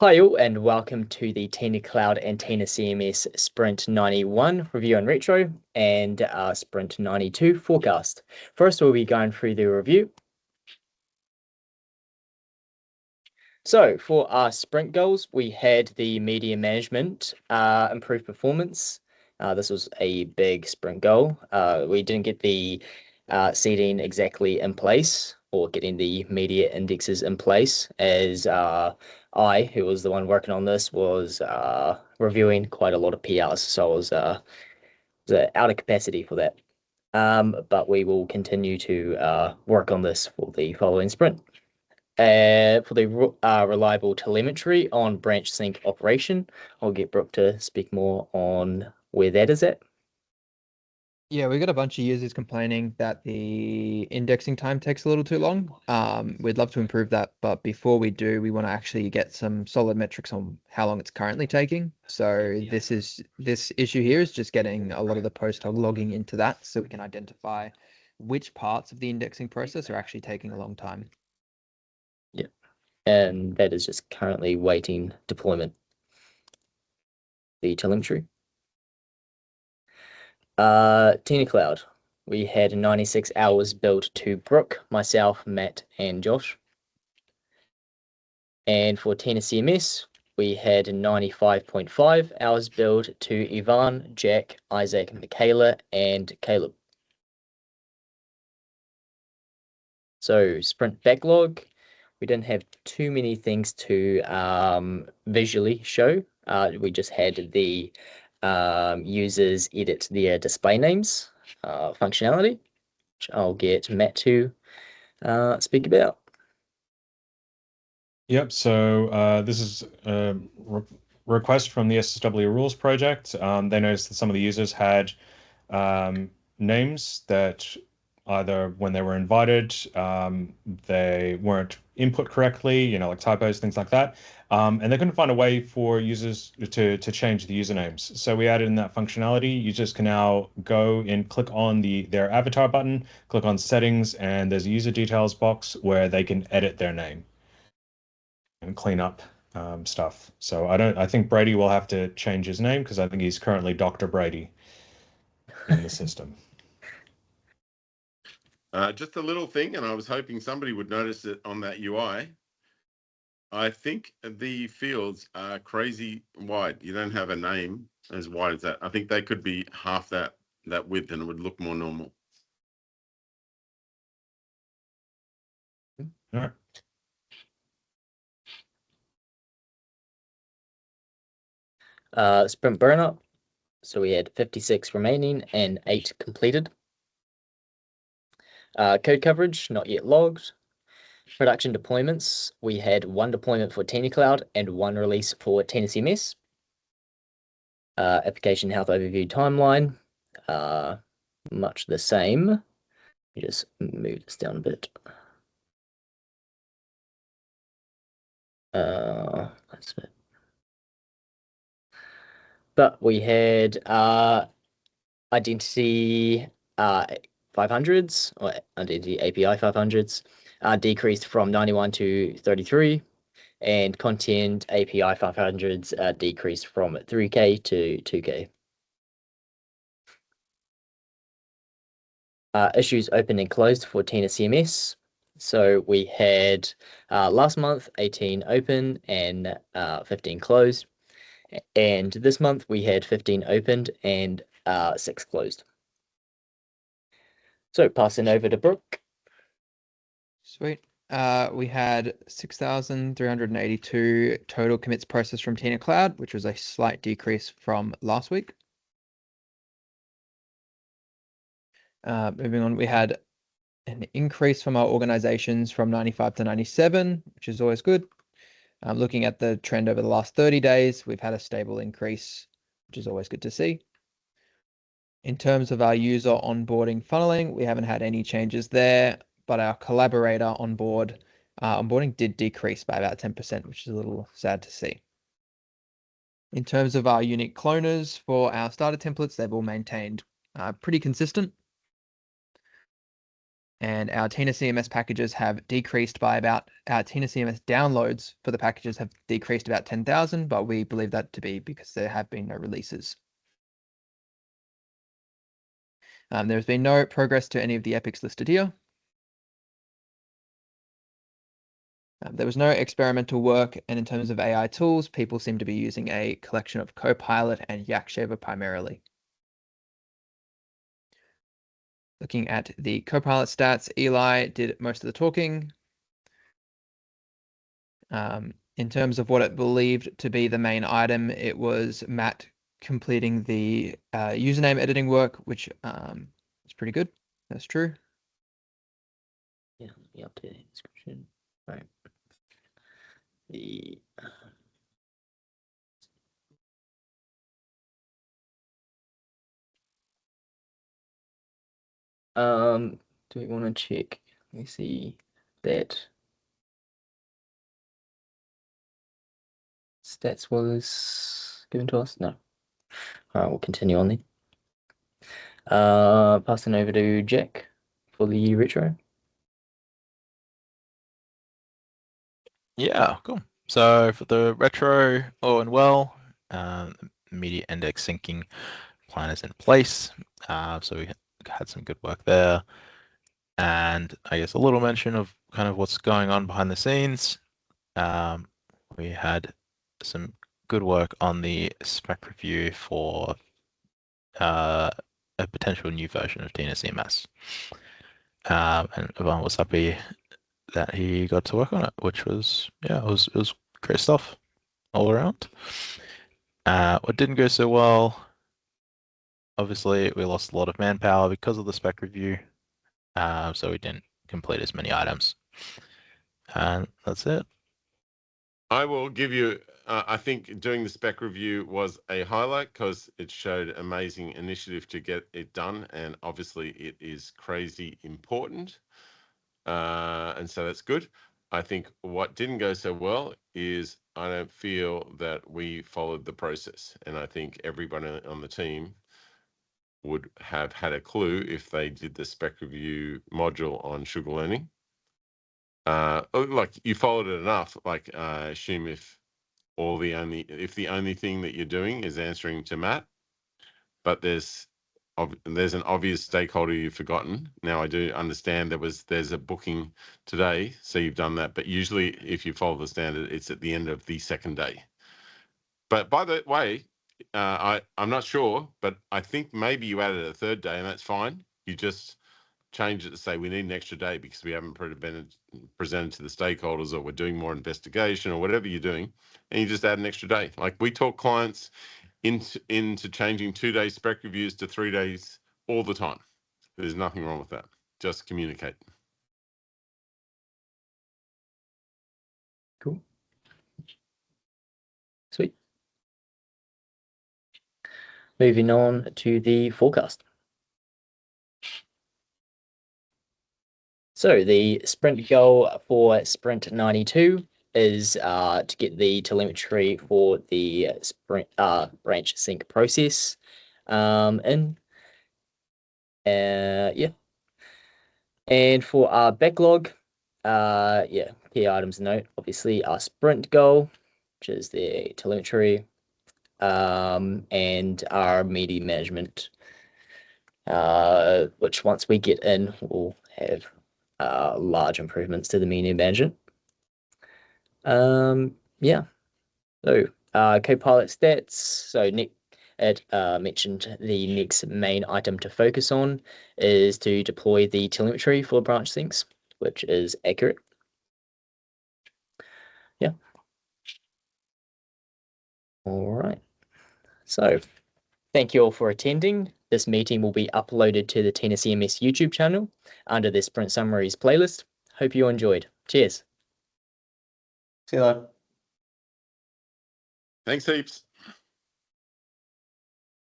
Hi all, and welcome to the Tina Cloud and TinaCMS Sprint 91 review and retro and Sprint 92 forecast. First, we'll be going through the review. So for our sprint goals, we had the media management improve performance. This was a big sprint goal. We didn't get the seeding exactly in place or getting the media indexes in place as I, who was the one working on this, was reviewing quite a lot of PRs, so I was out of capacity for that. But we will continue to work on this for the following sprint. For the reliable telemetry on branch sync operation, I'll get Brooke to speak more on where that is at. Yeah, we got a bunch of users complaining that the indexing time takes a little too long. We'd love to improve that, but before we do, we want to actually get some solid metrics on how long it's currently taking. So this issue here is just getting a lot of the post hog logging into that so we can identify which parts of the indexing process are actually taking a long time. Yeah, and that is just currently waiting deployment. The telemetry. Tina Cloud. We had 96 hours built to Brooke, myself, Matt, and Josh. And for TinaCMS, we had 95.5 hours built to Ivan, Jack, Isaac, Michaela, and Caleb. So sprint backlog, we didn't have too many things to visually show. We just had the users edit their display names functionality, which I'll get Matt to speak about. Yep, so this is a request from the SSW rules project. They noticed that some of the users had names that either when they were invited, they weren't input correctly, like typos, things like that. And they couldn't find a way for users to change the usernames. So we added in that functionality. Users can now go and click on their avatar button, click on settings, and there's a user details box where they can edit their name and clean up stuff. So I think Brady will have to change his name because I think he's currently Dr. Brady in the system. Just a little thing, and I was hoping somebody would notice it on that UI. I think the fields are crazy wide. You don't have a name as wide as that. I think they could be half that width and it would look more normal. All right. Sprint burnup. So we had 56 remaining and 8 completed. Code coverage, not yet logged. Production deployments, we had 1 deployment for TinaCloud and 1 release for TinaCMS. Application health overview timeline, much the same. Let me just move this down a bit. That's it. But we had identity 500s or identity API 500s decreased from 91 to 33, and content API 500s decreased from 3K to 2K. Issues open and closed for TinaCMS. So we had last month 18 open and 15 closed. And this month we had 15 opened and 6 closed. So passing over to Brooke. Sweet. We had 6,382 total commits processed from Tina Cloud, which was a slight decrease from last week. Moving on, we had an increase from our organizations from 95 to 97, which is always good. Looking at the trend over the last 30 days, we've had a stable increase, which is always good to see. In terms of our user onboarding funneling, we haven't had any changes there, but our collaborator onboarding did decrease by about 10%, which is a little sad to see. In terms of our unique cloners for our starter templates, they've all maintained pretty consistent. and our TinaCMS packages have decreased by about, our TinaCMS downloads for the packages have decreased about 10,000, but we believe that to be because there have been no releases. There's been no progress to any of the epics listed here. There was no experimental work, and in terms of AI tools, people seem to be using a collection of Copilot and Yakshaver primarily. Looking at the Copilot stats, Eli did most of the talking. In terms of what it believed to be the main item, it was Matt completing the username editing work, which is pretty good. That's true. Yeah, let me update the description. Right. The do we want to check? Let me see that stats was given to us. No. All right, we'll continue on then. Passing over to Jack for the retro. Yeah, cool. So for the retro, all and well, media index syncing plan is in place. So we had some good work there. And I guess a little mention of kind of what's going on behind the scenes. We had some good work on the spec review for a potential new version of TinaCMS. And Ivan was happy that he got to work on it, which was, yeah, it was great stuff all around. What didn't go so well, obviously we lost a lot of manpower because of the spec review, so we didn't complete as many items. And that's it. I will give you, I think doing the spec review was a highlight because it showed amazing initiative to get it done. And obviously it is crazy important. And so that's good. I think what didn't go so well is I don't feel that we followed the process. And I think everybody on the team would have had a clue if they did the spec review module on sugar learning. Like you followed it enough, like assume if the only thing that you're doing is answering to Matt, but there's an obvious stakeholder you've forgotten. Now I do understand there's a booking today, so you've done that, but usually if you follow the standard, it's at the end of the second day. But by the way, I'm not sure, but I think maybe you added a third day, and that's fine. You just change it to say we need an extra day because we haven't presented to the stakeholders, or we're doing more investigation, or whatever you're doing, and you just add an extra day. Like we talk clients into changing 2-day spec reviews to 3 days all the time. There's nothing wrong with that. Just communicate. Cool. Sweet. Moving on to the forecast. So the sprint goal for sprint 92 is to get the telemetry for the sprint branch sync process in. Yeah. And for our backlog, yeah, key items to note, obviously our sprint goal, which is the telemetry, and our media management, which once we get in, we'll have large improvements to the media management. Yeah. So Copilot stats. So Nick had mentioned the next main item to focus on is to deploy the telemetry for branch syncs, which is accurate. Yeah. All right. So thank you all for attending. This meeting will be uploaded to the TinaCMS YouTube channel under the Sprint Summaries playlist. Hope you enjoyed. Cheers. See you later. Thanks heaps.